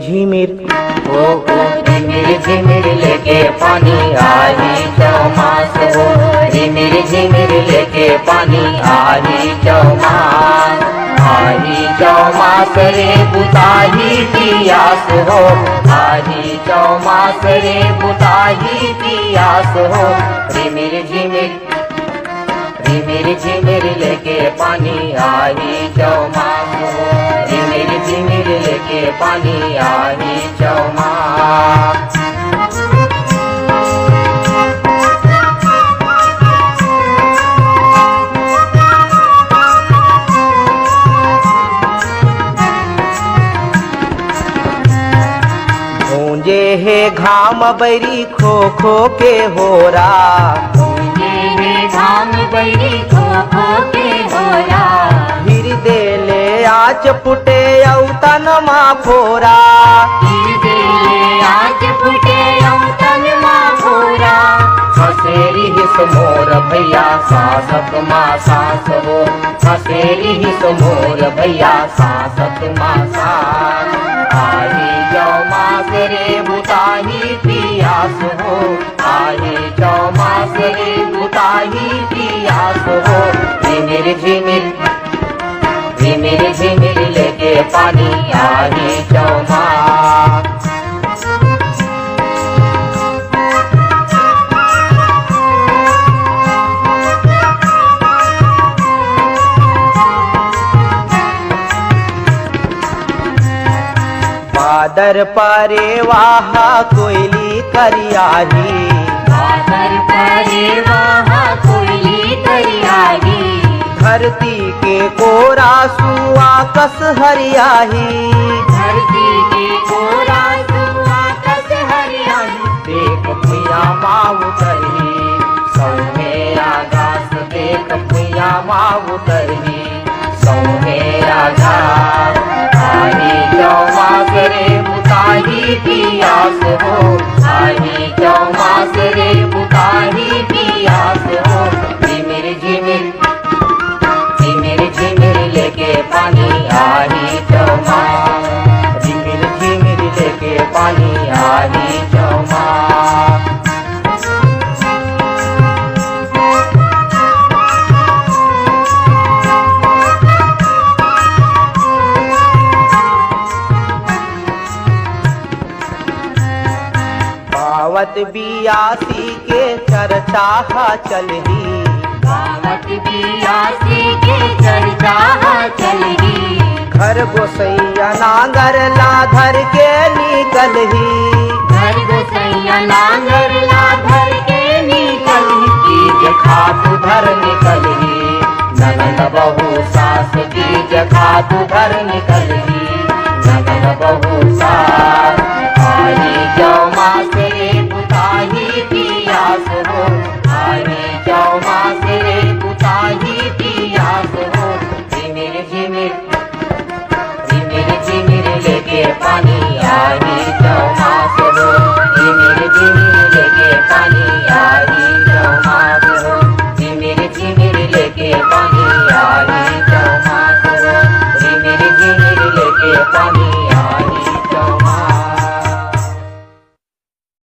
झिमिर ओ झिमिर झिमिर लेके पानी आई चौमास हो, झिमिर झिमिर लेके पानी आई चौमास, आई चौमास रे बुताही पियास हो, आई चौमास रे बुताही पियास हो। झिमिर झिमिर झिमिर झिमिर लेके पानी आई चौमास हो, झिमिर झिमिर लेके पानी आई चौमास। गूंजे है घाम बैरी खो खो के होरा, गूंजे है घाम बैरी खो खो के होरा, फिर देले आच फुटे औतन मा फोरा, फिर देले आच फुटे औतन मा फोरा। हसेरी हिस मोर भैया सासक मा सास हो, हसेरी हिस मोर भैया सासक मा सास, आई चौमास रे बुताही पियास हो, आई चौमास रे बुताही पियास हो। झिमिर झिमिर झिमिर झिमिर लेके पानी आई चौमास। बादर परे वाहा कोयली करियाही, बादर परे वाहा कोयली करियाही, धरती के कोरा सुआ कस हरियाही, धरती के कोरा सुआ कस हरियाही। देख भैया माऊ तरही सौमे आगास, देख भैया माऊ तरही सौमे आगास, आई चौमास रे बुताही पियास हो, आई चौमास रे बुताही पियास हो। झिमिर झिमिर झिमिर झिमिर लेके पानी आई चौमास, झिमिर झिमिर लेके पानी आई चौमास। पावत बियासी के चर्चा चलही, पावत बियासी के चर्चा चलही, घर गोसैया नांगर लाधर के निकलही, घर गोसैया नांगर लाधर के निकलही। बीज खातु धर निकलही, ननद बहू सास बीज खातु धर निकलही, ननद बहू सास, आई चौमास रे बुताही पियास हो, आई चौमास रे बुताही पियास हो। झिमिर झिमिर झिमिर झिमिर लेके पानी आई